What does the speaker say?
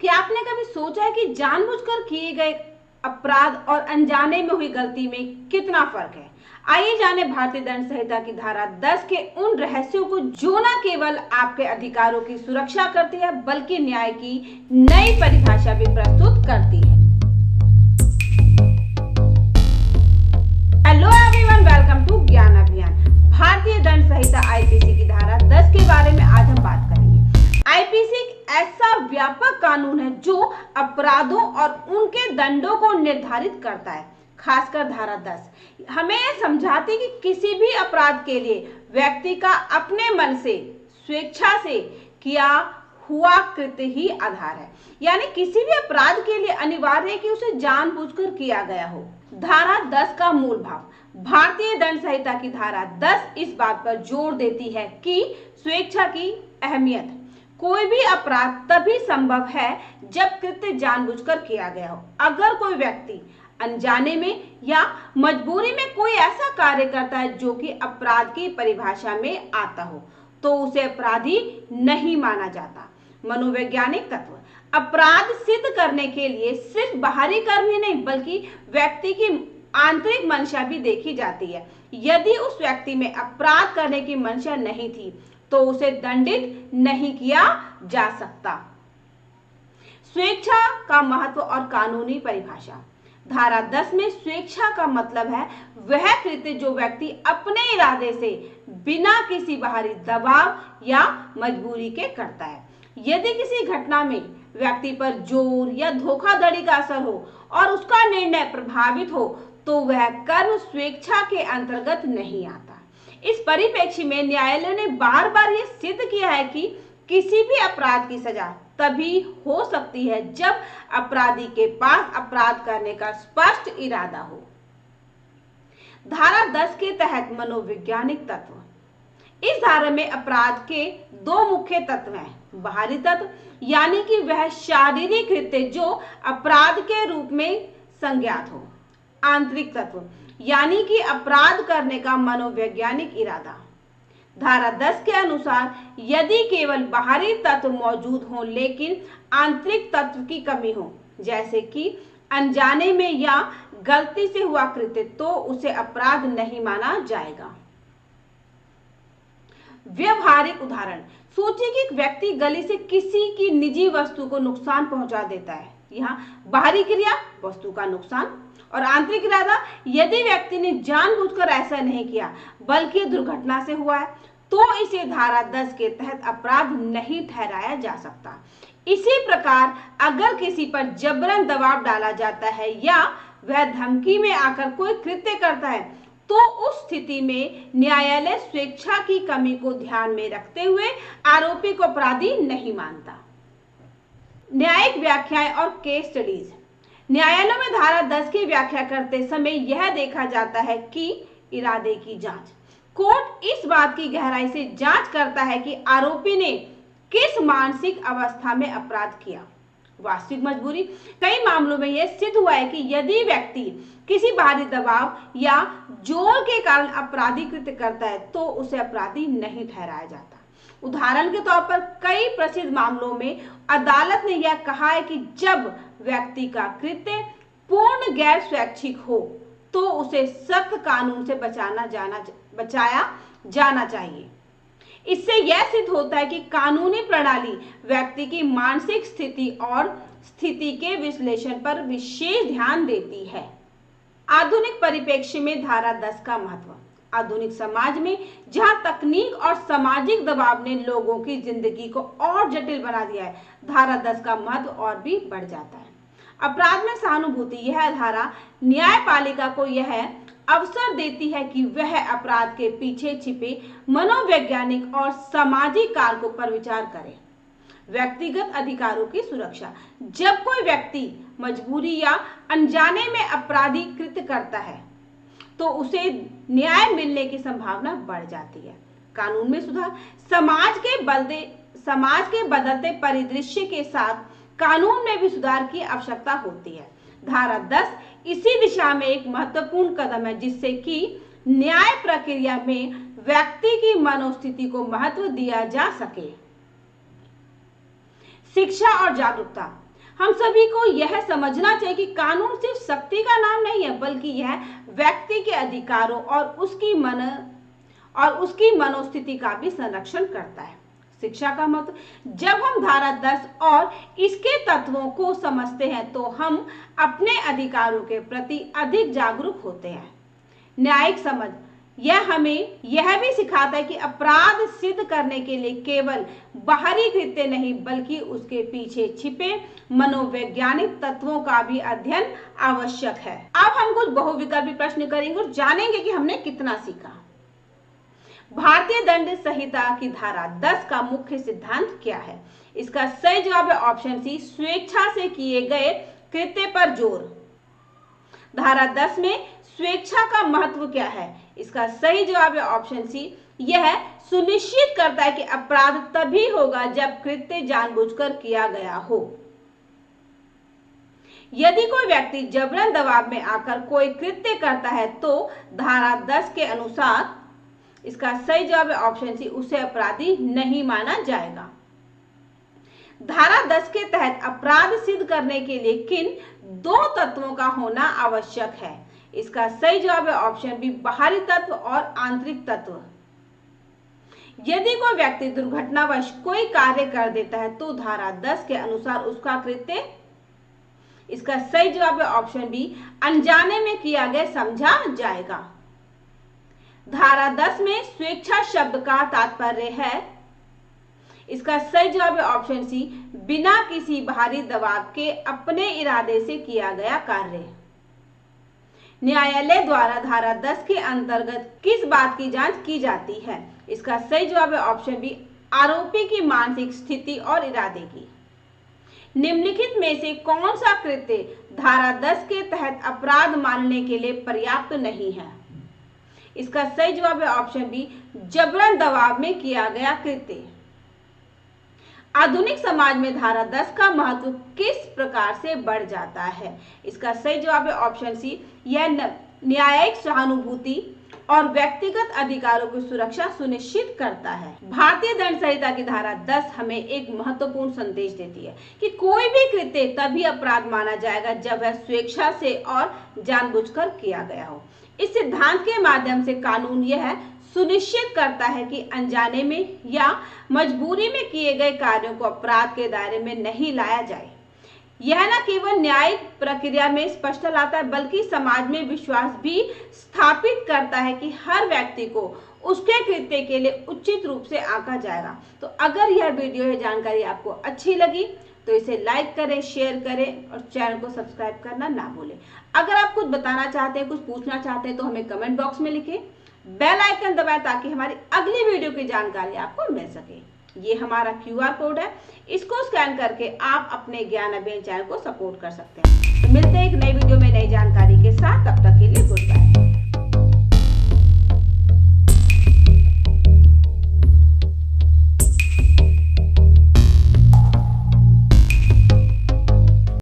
क्या आपने कभी सोचा है कि जानबूझकर किए गए अपराध और अनजाने में हुई गलती में कितना फर्क है? आइए जाने भारतीय दंड संहिता की धारा 10 के उन रहस्यों को जो न केवल आपके अधिकारों की सुरक्षा करती है बल्कि न्याय की नई परिभाषा भी प्रस्तुत करती है। हेलो एवरीवन, वेलकम टू ज्ञान अभियान। भारतीय दंड संहिता आईपीसी की धारा 10 के बारे में आज हम बात करेंगे। आईपीसी एक ऐसा व्यापक कानून है जो अपराधों और उनके दंडों को निर्धारित करता है। खासकर धारा 10 हमें यह समझाती है कि किसी भी अपराध के लिए व्यक्ति का अपने मन से, स्वेच्छा से किया हुआ कृत्य ही आधार है। यानी किसी भी अपराध के लिए अनिवार्य है कि उसे जानबूझकर किया गया हो। धारा 10 का मूल भाव भारतीय दंड संहिता की धारा 10 इस बात पर जोर देती है कि स्वेच्छा की अहमियत। कोई भी अपराध तभी संभव है जब कृत्य जानबूझकर किया गया हो। अगर कोई व्यक्ति अनजाने में या मजबूरी में कोई ऐसा कार्य करता है जो कि अपराध की परिभाषा में आता हो तो उसे अपराधी नहीं माना जाता। मनोवैज्ञानिक तत्व अपराध सिद्ध करने के लिए सिर्फ बाहरी कर्म ही नहीं बल्कि व्यक्ति की आंतरिक मंशा भी देखी जाती है। यदि उस व्यक्ति में अपराध करने की मंशा नहीं थी तो उसे दंडित नहीं किया जा सकता। स्वेच्छा का महत्व और कानूनी परिभाषा। धारा 10 में स्वेच्छा का मतलब है वह कृत्य जो व्यक्ति अपने इरादे से बिना किसी बाहरी दबाव या मजबूरी के करता है। यदि किसी घटना में व्यक्ति पर जोर या धोखाधड़ी का असर हो और उसका निर्णय प्रभावित हो तो वह कर्म स्वेच्छा के अंतर्गत नहीं आता। इस परिप्रेक्ष्य में न्यायालय ने बार बार यह सिद्ध किया है कि किसी भी अपराध की सजा तभी हो सकती है जब अपराधी के पास अपराध करने का स्पष्ट इरादा हो। धारा 10 के तहत मनोवैज्ञानिक तत्व। इस धारा में अपराध के दो मुख्य तत्व हैं। बाहरी तत्व यानी कि वह शारीरिक कृत्य जो अपराध के रूप में संज्ञात हो। आंतरिक तत्व यानी कि अपराध करने का मनोवैज्ञानिक इरादा। धारा 10 के अनुसार यदि केवल बाहरी तत्व मौजूद हो लेकिन आंतरिक तत्व की कमी हो, जैसे कि अनजाने में या गलती से हुआ कृत्य, तो उसे अपराध नहीं माना जाएगा। व्यवहारिक उदाहरण। सोचिए कि एक व्यक्ति गली से किसी की निजी वस्तु को नुकसान पहुंचा देता है। यहाँ बाहरी क्रिया वस्तु का नुकसान और आंतरिक इरादा यदि व्यक्ति ने जानबूझकर ऐसा नहीं किया बल्कि दुर्घटना से हुआ है तो इसे धारा 10 के तहत अपराध नहीं ठहराया जा सकता। इसी प्रकार अगर किसी पर जबरन दबाव डाला जाता है या वह धमकी में आकर कोई कृत्य करता है तो उस स्थिति में न्यायालय स्वेच्छा की कमी को ध्यान में रखते हुए आरोपी को अपराधी नहीं मानता। न्यायिक व्याख्याएं और केस स्टडीज। न्यायालयों में धारा 10 की व्याख्या करते समय यह देखा जाता है कि इरादे की जांच। कोर्ट इस बात की गहराई से जांच करता है कि आरोपी ने किस मानसिक अवस्था में अपराध किया। वास्तविक मजबूरी। कई मामलों में यह सिद्ध हुआ है कि यदि व्यक्ति किसी बाहरी दबाव या जोर के कारण अपराधी कृत्य करता है तो उसे अपराधी नहीं ठहराया जाता। उदाहरण के तौर पर कई प्रसिद्ध मामलों में अदालत ने यह कहा है कि जब व्यक्ति का कृत्य पूर्ण गैर स्वैच्छिक हो तो उसे सख्त कानून से बचाया जाना चाहिए। इससे यह सिद्ध होता है कि कानूनी प्रणाली व्यक्ति की मानसिक स्थिति और स्थिति के विश्लेषण पर विशेष ध्यान देती है। आधुनिक परिप्रेक्ष्य में धारा 10 का महत्व। आधुनिक समाज में जहां तकनीक और सामाजिक दबाव ने लोगों की जिंदगी को और जटिल बना दिया है, धारा 10 का महत्व और भी बढ़ जाता है। अपराध में सहानुभूति। यह धारा न्यायपालिका को यह अवसर देती है कि वह अपराध के पीछे छिपे मनोवैज्ञानिक और सामाजिक कारकों पर विचार करे। व्यक्तिगत अधिकारों की सुरक्षा। जब कोई व्यक्ति मजबूरी या अनजाने में अपराधी कृत्य करता है तो उसे न्याय मिलने की संभावना बढ़ जाती है। कानून में सुधार। समाज के बदलते परिदृश्य के साथ कानून में भी सुधार की आवश्यकता होती है। धारा 10 इसी दिशा में एक महत्वपूर्ण कदम है जिससे कि न्याय प्रक्रिया में व्यक्ति की मनोस्थिति को महत्व दिया जा सके। शिक्षा और जागरूकता। हम सभी को यह समझना चाहिए कि कानून सिर्फ शक्ति का नाम नहीं है, बल्कि यह व्यक्ति के अधिकारों और उसकी मनोस्थिति का भी संरक्षण करता है। शिक्षा का महत्व, जब हम धारा 10 और इसके तत्वों को समझते हैं तो हम अपने अधिकारों के प्रति अधिक जागरूक होते हैं। न्यायिक समझ, यह हमें यह भी सिखाता है कि अपराध सिद्ध करने के लिए केवल बाहरी कृत्य नहीं, बल्कि उसके पीछे छिपे मनोवैज्ञानिक तत्वों का भी अध्ययन आवश्यक है। अब हम कुछ बहुविकल्पी प्रश्न करेंगे और जानेंगे कि हमने कितना सीखा। भारतीय दंड संहिता की धारा 10 का मुख्य सिद्धांत क्या है? इसका सही जवाब है ऑप्शन सी, स्वेच्छा से किए गए कृत्य पर जोर। धारा 10 में स्वेच्छा का महत्व क्या है? इसका सही जवाब है ऑप्शन सी, यह सुनिश्चित करता है कि अपराध तभी होगा जब कृत्य जानबूझकर किया गया हो। यदि कोई व्यक्ति जबरन दबाव में आकर कोई कृत्य करता है तो धारा 10 के अनुसार इसका सही जवाब है ऑप्शन सी, उसे अपराधी नहीं माना जाएगा। धारा 10 के तहत अपराध सिद्ध करने के लिए किन दो तत्वों का होना आवश्यक है? इसका सही जवाब है ऑप्शन बी, बाहरी तत्व और आंतरिक तत्व। यदि कोई व्यक्ति दुर्घटनावश कोई कार्य कर देता है तो धारा 10 के अनुसार उसका कृत्य, इसका सही जवाब है ऑप्शन बी, अनजाने में किया गया समझा जाएगा। धारा 10 में स्वेच्छा शब्द का तात्पर्य है, इसका सही जवाब है ऑप्शन सी, बिना किसी बाहरी दबाव के अपने इरादे से किया गया कार्य। न्यायालय द्वारा धारा 10 के अंतर्गत किस बात की जांच की जाती है? इसका सही जवाब है ऑप्शन बी, आरोपी की मानसिक स्थिति और इरादे की। निम्नलिखित में से कौन सा कृत्य धारा 10 के तहत अपराध मानने के लिए पर्याप्त नहीं है? इसका सही जवाब है ऑप्शन बी, जबरन दबाव में किया गया कृत्य। आधुनिक समाज में धारा 10 का महत्व किस प्रकार से बढ़ जाता है? इसका सही जवाब है ऑप्शन सी, यह न्यायिक सहानुभूति और व्यक्तिगत अधिकारों की सुरक्षा सुनिश्चित करता है। भारतीय दंड संहिता की धारा 10 हमें एक महत्वपूर्ण संदेश देती है कि कोई भी कृत्य तभी अपराध माना जाएगा जब वह स्वेच्छा से और जानबूझकर किया गया हो। इस सिद्धांत के माध्यम से कानून यह सुनिश्चित करता है कि अनजाने में या मजबूरी में किए गए कार्यों को अपराध के दायरे में नहीं लाया जाए। यह न केवल न्यायिक प्रक्रिया में स्पष्ट लाता है, बल्कि समाज में विश्वास भी स्थापित करता है कि हर व्यक्ति को उसके कृत्य के लिए उचित रूप से आंका जाएगा। तो अगर यह वीडियो या जानकारी आपको अच्छी लगी तो इसे लाइक करें, शेयर करें और चैनल को सब्सक्राइब करना ना भूलें। अगर आप कुछ बताना चाहते हैं, कुछ पूछना चाहते हैं तो हमें कमेंट बॉक्स में लिखें। बेल आइकन दबाएं ताकि हमारी अगली वीडियो की जानकारी आपको मिल सके। ये हमारा QR कोड है, इसको स्कैन करके आप अपने ज्ञान अभियान चैनल को सपोर्ट कर सकते हैं। तो मिलते हैं एक नई वीडियो में नई जानकारी के साथ, तब तक के लिए गुड बाय।